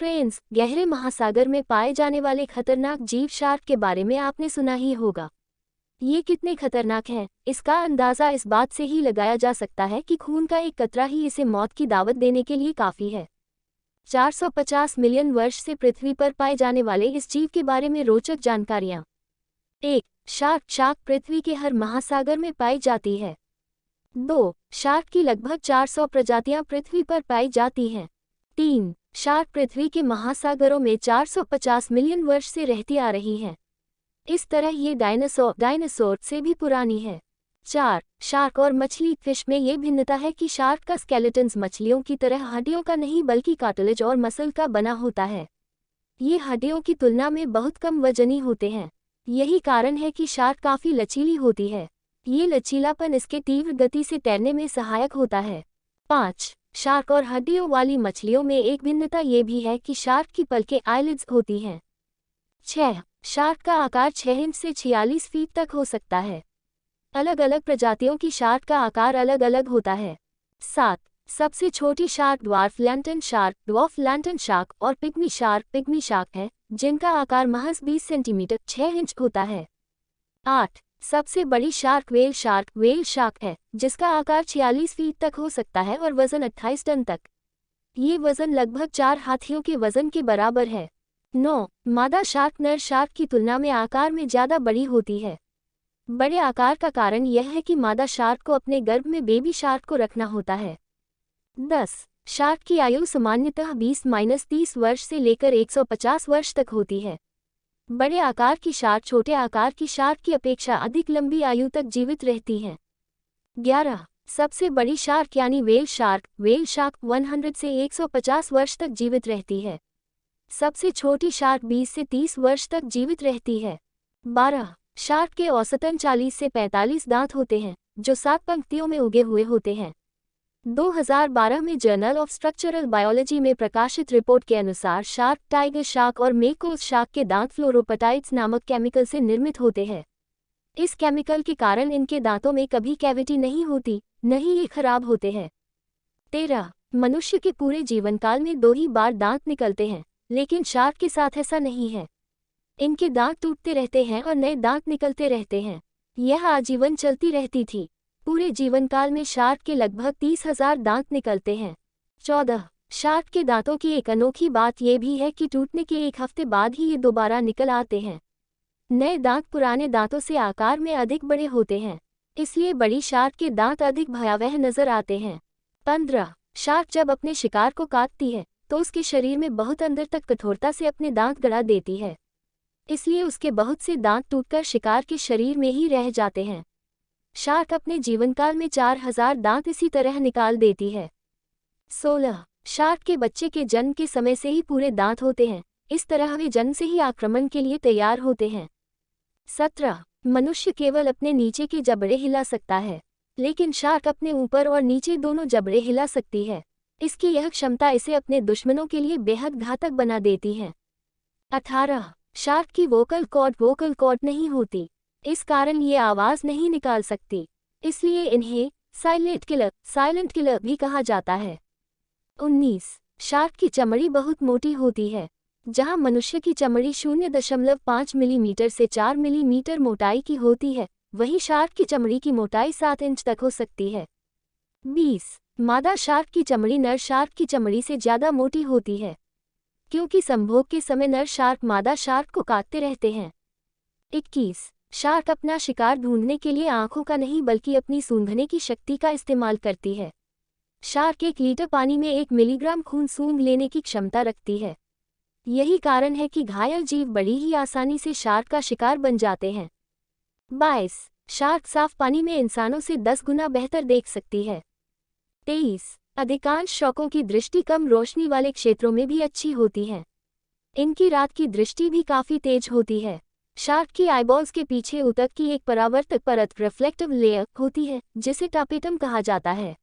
Friends, गहरे महासागर में पाए जाने वाले खतरनाक जीव शार्क के बारे में आपने सुना ही होगा। ये कितने खतरनाक हैं, इसका अंदाज़ा इस बात से ही लगाया जा सकता है कि खून का एक कतरा ही इसे मौत की दावत देने के लिए काफ़ी है। 450 मिलियन वर्ष से पृथ्वी पर पाए जाने वाले इस जीव के बारे में रोचक जानकारियाँ। 1. शार्क पृथ्वी के हर महासागर में पाई जाती है। 2. शार्क की लगभग 400 प्रजातियां पृथ्वी पर पाई जाती हैं। 3. शार्क पृथ्वी के महासागरों में 450 मिलियन वर्ष से रहती आ रही हैं। इस तरह ये डायनासोर से भी पुरानी है। 4. शार्क और मछली फिश में ये भिन्नता है कि शार्क का स्केलेटन्स मछलियों की तरह हड्डियों का नहीं बल्कि कार्टिलेज और मसल का बना होता है। ये हड्डियों की तुलना में बहुत कम वजनी होते हैं। यही कारण है कि शार्क काफ़ी लचीली होती है। ये लचीलापन इसके तीव्र गति से तैरने में सहायक होता है। 5. शार्क और हड्डियों वाली मछलियों में एक भिन्नता ये भी है कि शार्क की पलकें आईलिड्स होती हैं। 6. शार्क का आकार 6 इंच से 46 फीट तक हो सकता है। अलग अलग प्रजातियों की शार्क का आकार अलग अलग होता है। 7. सबसे छोटी शार्क ड्वार्फ लैंटन शार्क और पिग्मी शार्क है, जिनका आकार महज 20 सेंटीमीटर 6 इंच होता है। 8. सबसे बड़ी शार्क व्हेल शार्क है, जिसका आकार 46 फीट तक हो सकता है और वजन 28 टन तक। ये वजन लगभग 4 हाथियों के वजन के बराबर है। 9. मादा शार्क नर शार्क की तुलना में आकार में ज़्यादा बड़ी होती है। बड़े आकार का कारण यह है कि मादा शार्क को अपने गर्भ में बेबी शार्क को रखना होता है। 10. शार्क की आयु सामान्यतः 20-30 वर्ष से लेकर 150 वर्ष तक होती है। बड़े आकार की शार्क छोटे आकार की शार्क की अपेक्षा अधिक लंबी आयु तक जीवित रहती हैं। 11. सबसे बड़ी शार्क यानी व्हेल शार्क 100 से 150 वर्ष तक जीवित रहती है। सबसे छोटी शार्क 20 से 30 वर्ष तक जीवित रहती है। 12. शार्क के औसतन 40 से 45 दांत होते हैं, जो 7 पंक्तियों में उगे हुए होते हैं। 2012 में जर्नल ऑफ स्ट्रक्चरल बायोलॉजी में प्रकाशित रिपोर्ट के अनुसार शार्क टाइगर शार्क और मेकोस शार्क के दांत फ्लोरोपेटाइड्स नामक केमिकल से निर्मित होते हैं। इस केमिकल के कारण इनके दांतों में कभी कैविटी नहीं होती, न ही ये खराब होते हैं। 13. मनुष्य के पूरे जीवनकाल में 2 ही बार दांत निकलते हैं, लेकिन शार्क के साथ ऐसा नहीं है। इनके दांत टूटते रहते हैं और नए दांत निकलते रहते हैं। यह आजीवन चलती रहती थी। पूरे जीवनकाल में शार्क के लगभग 30,000 दांत निकलते हैं। 14. शार्क के दांतों की एक अनोखी बात यह भी है कि टूटने के 1 हफ्ते बाद ही ये दोबारा निकल आते हैं। नए दांत पुराने दांतों से आकार में अधिक बड़े होते हैं, इसलिए बड़ी शार्क के दांत अधिक भयावह नजर आते हैं। 15. शार्क जब अपने शिकार को काटती है तो उसके शरीर में बहुत अंदर तक कठोरता से अपने दांत गड़ा देती है, इसलिए उसके बहुत से दांत टूटकर शिकार के शरीर में ही रह जाते हैं। शार्क अपने जीवनकाल में 4000 दांत इसी तरह निकाल देती है। 16. शार्क के बच्चे के जन्म के समय से ही पूरे दांत होते हैं, इस तरह वे जन्म से ही आक्रमण के लिए तैयार होते हैं। 17. मनुष्य केवल अपने नीचे के जबड़े हिला सकता है, लेकिन शार्क अपने ऊपर और नीचे दोनों जबड़े हिला सकती है। इसकी यह क्षमता इसे अपने दुश्मनों के लिए बेहद घातक बना देती है। 18. शार्क की वोकल कॉर्ड नहीं होती, इस कारण ये आवाज़ नहीं निकाल सकती, इसलिए इन्हें साइलेंट किलर भी कहा जाता है। 19. शार्क की चमड़ी बहुत मोटी होती है। जहां मनुष्य की चमड़ी 0.5 मिलीमीटर से 4 मिलीमीटर मोटाई की होती है, वहीं शार्क की चमड़ी की मोटाई 7 इंच तक हो सकती है। 20. मादा शार्क की चमड़ी नर शार्क की चमड़ी से ज़्यादा मोटी होती है, क्योंकि संभोग के समय नर शार्क मादा शार्क को काटते रहते हैं। 21. शार्क अपना शिकार ढूंढने के लिए आंखों का नहीं बल्कि अपनी सूंघने की शक्ति का इस्तेमाल करती है। शार्क 1 लीटर पानी में 1 मिलीग्राम खून सूंघ लेने की क्षमता रखती है। यही कारण है कि घायल जीव बड़ी ही आसानी से शार्क का शिकार बन जाते हैं। 22. शार्क साफ पानी में इंसानों से 10 गुना बेहतर देख सकती है। 23. अधिकांश शार्कों की दृष्टि कम रोशनी वाले क्षेत्रों में भी अच्छी होती है। इनकी रात की दृष्टि भी काफ़ी तेज होती है। शार्क की आईबॉल्स के पीछे ऊतक की एक परावर्तक परत रिफ्लेक्टिव लेयर होती है, जिसे टापेटम कहा जाता है।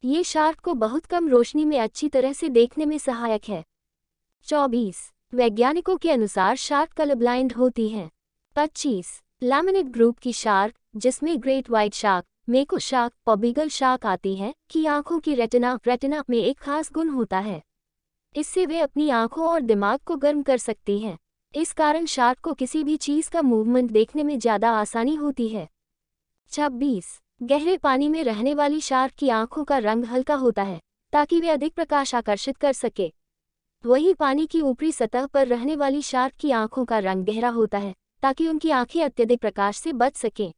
ये शार्क को बहुत कम रोशनी में अच्छी तरह से देखने में सहायक है। 24. वैज्ञानिकों के अनुसार शार्क कलर ब्लाइंड होती हैं। 25. लैमिनेट ग्रुप की शार्क, जिसमें ग्रेट व्हाइट शार्क, मेको शार्क और बीगल शार्क आती हैं, की आंखों की रेटिना में एक खास गुण होता है। इससे वे अपनी आंखों और दिमाग को गर्म कर सकती हैं। इस कारण शार्क को किसी भी चीज़ का मूवमेंट देखने में ज़्यादा आसानी होती है। 26. गहरे पानी में रहने वाली शार्क की आंखों का रंग हल्का होता है ताकि वे अधिक प्रकाश आकर्षित कर सके। वहीं पानी की ऊपरी सतह पर रहने वाली शार्क की आंखों का रंग गहरा होता है ताकि उनकी आंखें अत्यधिक प्रकाश से बच सकें।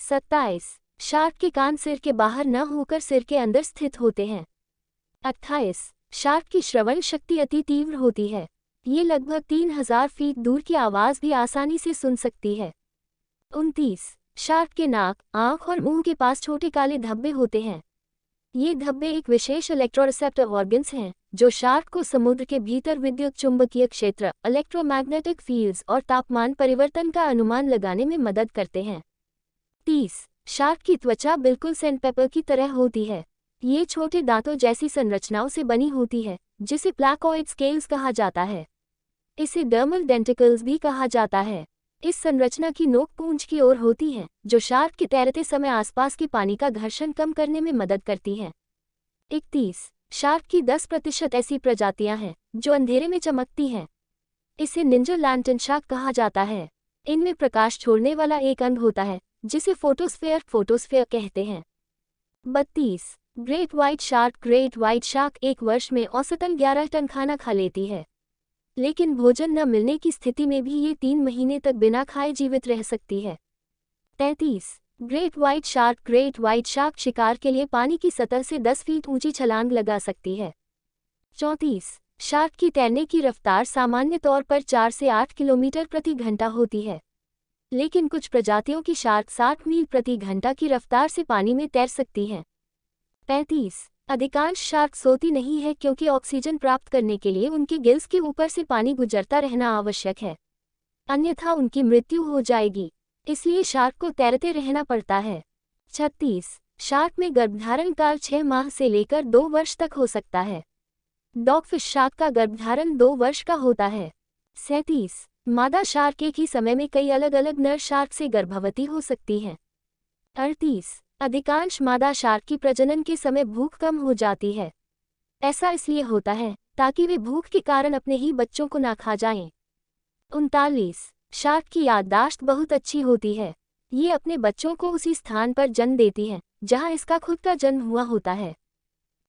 27. शार्क के कान सिर के बाहर न होकर सिर के अंदर स्थित होते हैं। 28. शार्क की श्रवण शक्ति अति तीव्र होती है। ये लगभग 3000 फीट दूर की आवाज़ भी आसानी से सुन सकती है। 29. शार्क के नाक, आँख और मुंह के पास छोटे काले धब्बे होते हैं। ये धब्बे एक विशेष इलेक्ट्रोरिसेप्टर ऑर्गन्स हैं जो शार्क को समुद्र के भीतर विद्युत चुंबकीय क्षेत्र, इलेक्ट्रोमैग्नेटिक फील्ड्स और तापमान परिवर्तन का अनुमान लगाने में मदद करते हैं। 30. शार्क की त्वचा बिल्कुल सैंडपेपर की तरह होती है। ये छोटे दांतों जैसी संरचनाओं से बनी होती है जिसे प्लाकोइड स्केल्स कहा जाता है। इसे डर्मल डेंटिकल्स भी कहा जाता है। इस संरचना की नोक पूंछ की ओर होती है जो शार्क के तैरते समय आसपास के पानी का घर्षण कम करने में मदद करती है। 31. शार्क की 10% ऐसी प्रजातियां हैं जो अंधेरे में चमकती हैं। इसे निंजा लैंटर्न शार्क कहा जाता है। इनमें प्रकाश छोड़ने वाला एक अंग होता है जिसे फोटोस्फेयर कहते हैं। 32. ग्रेट व्हाइट शार्क एक वर्ष में औसतन 11 टन खाना खा लेती है। लेकिन भोजन न मिलने की स्थिति में भी ये 3 महीने तक बिना खाए जीवित रह सकती है। 33. ग्रेट व्हाइट शार्क शिकार के लिए पानी की सतह से 10 फीट ऊंची छलांग लगा सकती है। 34. शार्क की तैरने की रफ्तार सामान्य तौर पर 4 से 8 किलोमीटर प्रति घंटा होती है। लेकिन कुछ प्रजातियों की शार्क 60 मील प्रति घंटा की रफ्तार से पानी में तैर सकती हैं। 35. अधिकांश शार्क सोती नहीं है क्योंकि ऑक्सीजन प्राप्त करने के लिए उनके गिल्स के ऊपर से पानी गुजरता रहना आवश्यक है, अन्यथा उनकी मृत्यु हो जाएगी। इसलिए शार्क को तैरते रहना पड़ता है। 36. शार्क में गर्भधारण काल 6 माह से लेकर 2 वर्ष तक हो सकता है। डॉगफिश शार्क का गर्भधारण 2 वर्ष का होता है। 37. मादा शार्क एक ही समय में कई अलग अलग नर शार्क से गर्भवती हो सकती है। 38. अधिकांश मादा शार्क की प्रजनन के समय भूख कम हो जाती है। ऐसा इसलिए होता है ताकि वे भूख के कारण अपने ही बच्चों को ना खा जाएं। 39. शार्क की याददाश्त बहुत अच्छी होती है। ये अपने बच्चों को उसी स्थान पर जन्म देती हैं जहां इसका खुद का जन्म हुआ होता है।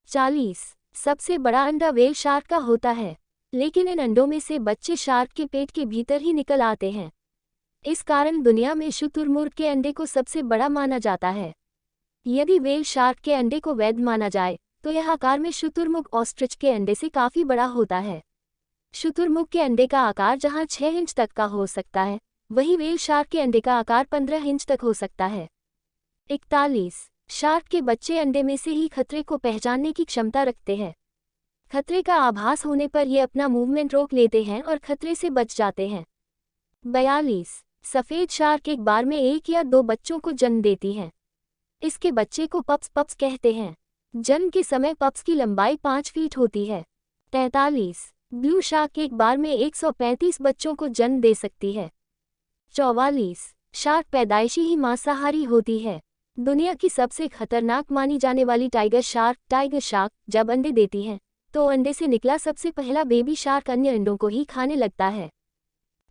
40. सबसे बड़ा अंडा व्हेल शार्क का होता है, लेकिन इन अंडों में से बच्चे शार्क के पेट के भीतर ही निकल आते हैं। इस कारण दुनिया में शुतुरमुर्ग के अंडे को सबसे बड़ा माना जाता है। यदि व्हेल शार्क के अंडे को वैध माना जाए तो यह आकार में शुतुरमुर्ग ऑस्ट्रिच के अंडे से काफ़ी बड़ा होता है। शुतुरमुर्ग के अंडे का आकार जहां 6 इंच तक का हो सकता है, वहीं व्हेल शार्क के अंडे का आकार 15 इंच तक हो सकता है। 41. शार्क के बच्चे अंडे में से ही खतरे को पहचानने की क्षमता रखते हैं। खतरे का आभास होने पर ये अपना मूवमेंट रोक लेते हैं और खतरे से बच जाते हैं। 42. सफ़ेद शार्क एक बार में 1 या 2 बच्चों को जन्म देती है। इसके बच्चे को पप्स कहते हैं। जन्म के समय पप्स की लंबाई 5 फीट होती है। 43. ब्लू शार्क एक बार में 135 बच्चों को जन्म दे सकती है। 44. शार्क पैदाइशी ही मांसाहारी होती है। दुनिया की सबसे खतरनाक मानी जाने वाली टाइगर शार्क जब अंडे देती है तो अंडे से निकला सबसे पहला बेबी शार्क अन्य अंडों को ही खाने लगता है।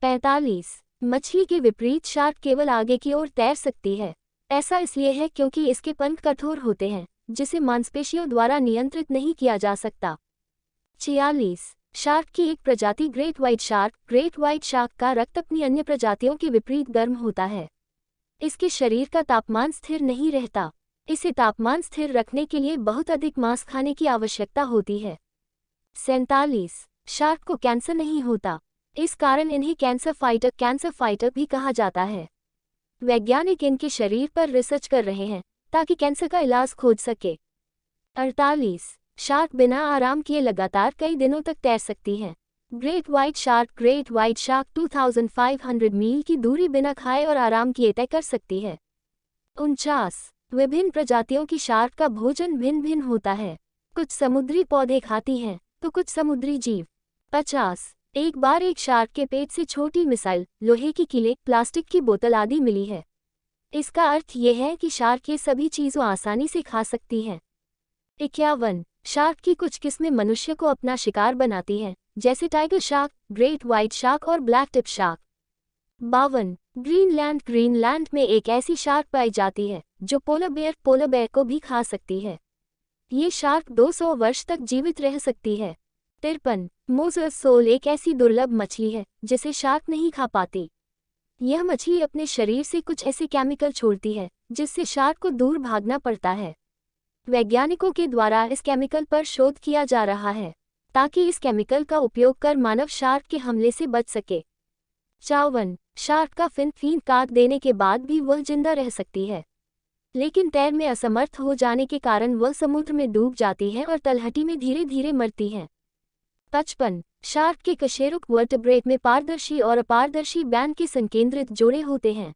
45. मछली के विपरीत शार्क केवल आगे की ओर तैर सकती है। ऐसा इसलिए है क्योंकि इसके पंख कठोर होते हैं जिसे मांसपेशियों द्वारा नियंत्रित नहीं किया जा सकता। 46. शार्क की एक प्रजाति ग्रेट व्हाइट शार्क का रक्त अपनी अन्य प्रजातियों के विपरीत गर्म होता है। इसके शरीर का तापमान स्थिर नहीं रहता। इसे तापमान स्थिर रखने के लिए बहुत अधिक मांस खाने की आवश्यकता होती है। 47. शार्क को कैंसर नहीं होता, इस कारण इन्हें कैंसर फाइटर भी कहा जाता है। वैज्ञानिक इनके शरीर पर रिसर्च कर रहे हैं ताकि कैंसर का इलाज खोज सके। 48. शार्क बिना आराम किए लगातार कई दिनों तक तैर सकती हैं। ग्रेट व्हाइट शार्क 2500 मील की दूरी बिना खाए और आराम किए तय कर सकती है। 49. विभिन्न प्रजातियों की शार्क का भोजन भिन्न भिन्न होता है। कुछ समुद्री पौधे खाती हैं तो कुछ समुद्री जीव। 50. एक बार एक शार्क के पेट से छोटी मिसाइल, लोहे की कीलें, प्लास्टिक की बोतल आदि मिली है। इसका अर्थ ये है कि शार्क ये सभी चीज़ों आसानी से खा सकती हैं। 51. शार्क की कुछ किस्में मनुष्य को अपना शिकार बनाती हैं, जैसे tiger shark, great white shark और ब्लैक टिप शार्क। 52 ग्रीनलैंड में एक ऐसी शार्क पाई जाती है जो पोलर बेयर को भी खा सकती है। ये शार्क 200 वर्ष तक जीवित रह सकती है। 53 मोजस सोल एक ऐसी दुर्लभ मछली है जिसे शार्क नहीं खा पाती। यह मछली अपने शरीर से कुछ ऐसे केमिकल छोड़ती है जिससे शार्क को दूर भागना पड़ता है। वैज्ञानिकों के द्वारा इस केमिकल पर शोध किया जा रहा है ताकि इस केमिकल का उपयोग कर मानव शार्क के हमले से बच सके। 54 शार्क का फिन काट देने के बाद भी वह जिंदा रह सकती है, लेकिन तैर में असमर्थ हो जाने के कारण वह समुद्र में डूब जाती है और तलहटी में धीरे धीरे मरती है। 55 शार्क के कशेरुक वर्टेब्रेट में पारदर्शी और अपारदर्शी बैंड के संकेंद्रित जोड़े होते हैं।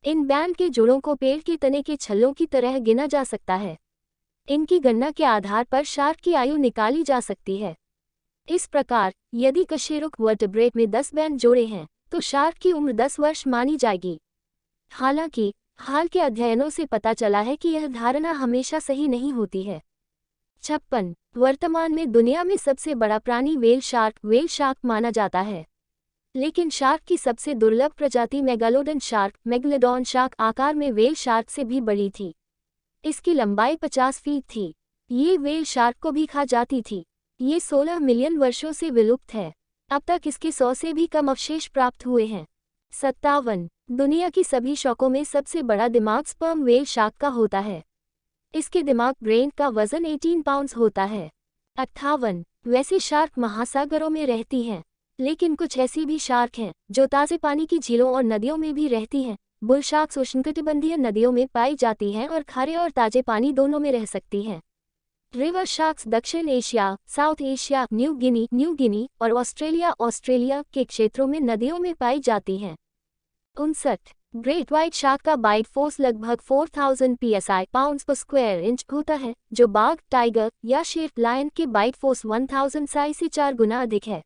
इन बैंड के जोड़ों को पेड़ के तने के छल्लों की तरह गिना जा सकता है। इनकी गणना के आधार पर शार्क की आयु निकाली जा सकती है। इस प्रकार यदि कशेरुक वर्टेब्रेट में 10 बैंड जोड़े हैं तो शार्क की उम्र 10 वर्ष मानी जाएगी। हालांकि हाल के अध्ययनों से पता चला है कि यह धारणा हमेशा सही नहीं होती है। 56 वर्तमान में दुनिया में सबसे बड़ा प्राणी व्हेल शार्क माना जाता है, लेकिन शार्क की सबसे दुर्लभ प्रजाति मेगालोडन शार्क आकार में व्हेल शार्क से भी बड़ी थी। इसकी लंबाई 50 फीट थी। ये व्हेल शार्क को भी खा जाती थी। ये 16 मिलियन वर्षों से विलुप्त है। अब तक इसके 100 से भी कम अवशेष प्राप्त हुए हैं। 57 दुनिया की सभी शार्कों में सबसे बड़ा दिमाग स्पर्म व्हेल शार्क का होता है। इसके दिमाग ब्रेन का वजन 18 पाउंड्स होता है। 58 वैसे शार्क महासागरों में रहती हैं, लेकिन कुछ ऐसी भी शार्क हैं जो ताज़े पानी की झीलों और नदियों में भी रहती हैं। बुल शार्क्स उष्णकटिबंधीय नदियों में पाई जाती हैं और खारे और ताजे पानी दोनों में रह सकती हैं। रिवर शार्क्स दक्षिण Asia, south Asia, New Guinea और ऑस्ट्रेलिया के क्षेत्रों में नदियों में पाई जाती हैं। 59 ग्रेट व्हाइट शार्क का बाइट फोर्स लगभग 4000 psi पाउंड्स पर स्क्वायर इंच होता है, जो बाघ, टाइगर या शेर लायन के बाइट फोर्स 1000 psi से 4 गुना अधिक है।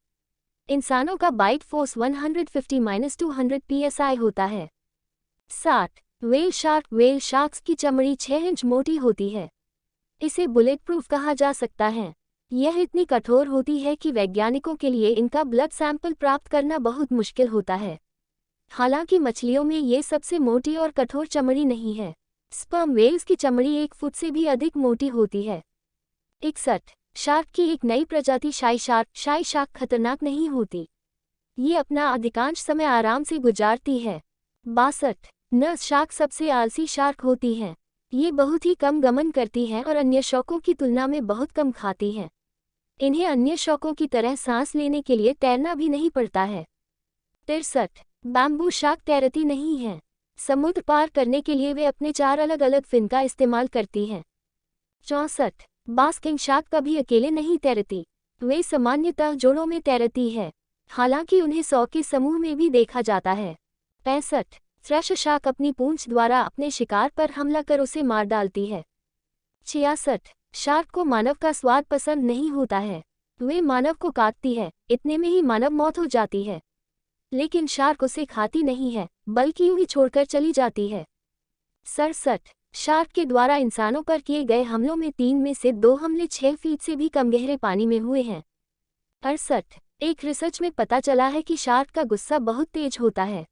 इंसानों का बाइट फोर्स 150-200 psi होता है। 60 व्हेल शार्क्स की चमड़ी 6 इंच मोटी होती है। इसे बुलेट प्रूफ कहा जा सकता है। यह इतनी कठोर होती है कि वैज्ञानिकों के लिए इनका ब्लड सैंपल प्राप्त करना बहुत मुश्किल होता है। हालांकि मछलियों में ये सबसे मोटी और कठोर चमड़ी नहीं है। स्पर्म व्हेल्स की चमड़ी 1 फुट से भी अधिक मोटी होती है। 61 शार्क की एक नई प्रजाति शाई शार्क खतरनाक नहीं होती। ये अपना अधिकांश समय आराम से गुजारती है। 62 नर्स शार्क सबसे आलसी शार्क होती हैं। ये बहुत ही कम गमन करती हैं और अन्य शार्कों की तुलना में बहुत कम खाती हैं। इन्हें अन्य शार्कों की तरह सांस लेने के लिए तैरना भी नहीं पड़ता है। 63 बैम्बू शार्क तैरती नहीं हैं। समुद्र पार करने के लिए वे अपने 4 अलग अलग फिन का इस्तेमाल करती हैं। 64 बास्किंग शार्क कभी अकेले नहीं तैरती। वे सामान्यतः जोड़ों में तैरती है, हालांकि उन्हें 100 के समूह में भी देखा जाता है। 65 थ्रश शार्क अपनी पूंछ द्वारा अपने शिकार पर हमला कर उसे मार डालती है। 66 शार्क को मानव का स्वाद पसंद नहीं होता है। वे मानव को काटती है, इतने में ही मानव मौत हो जाती है। लेकिन शार्क उसे खाती नहीं है, बल्कि यूं ही छोड़कर चली जाती है। 67 शार्क के द्वारा इंसानों पर किए गए हमलों में 3 में से 2 हमले 6 फीट से भी कम गहरे पानी में हुए हैं। 68 एक रिसर्च में पता चला है कि शार्क का गुस्सा बहुत तेज होता है।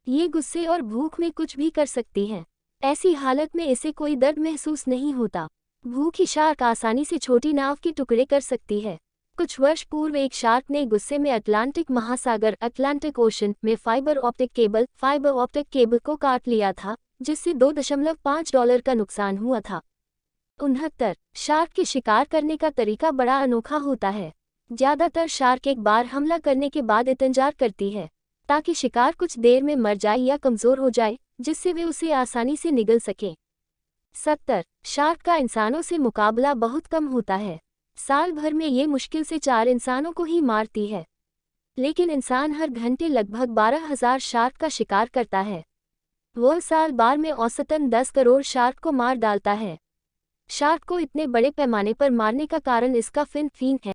ये गुस्से और भूख में कुछ भी कर सकती हैं। ऐसी हालत में इसे कोई दर्द महसूस नहीं होता। भूखी शार्क आसानी से छोटी नाव के टुकड़े कर सकती है। कुछ वर्ष पूर्व एक शार्क ने गुस्से में अटलांटिक ओशन में फाइबर ऑप्टिक केबल को काट लिया था, जिससे $2.5 का नुकसान हुआ था। 69 शार्क के शिकार करने का तरीका बड़ा अनोखा होता है। ज्यादातर शार्क एक बार हमला करने के बाद इंतजार करती है ताकि शिकार कुछ देर में मर जाए या कमजोर हो जाए, जिससे वे उसे आसानी से निगल सकें। 70 शार्क का इंसानों से मुकाबला बहुत कम होता है। साल भर में ये मुश्किल से 4 इंसानों को ही मारती है, लेकिन इंसान हर घंटे लगभग 12,000 शार्क का शिकार करता है। वह साल भर में औसतन 10 करोड़ शार्क को मार डालता है। शार्क को इतने बड़े पैमाने पर मारने का कारण इसका फिन है।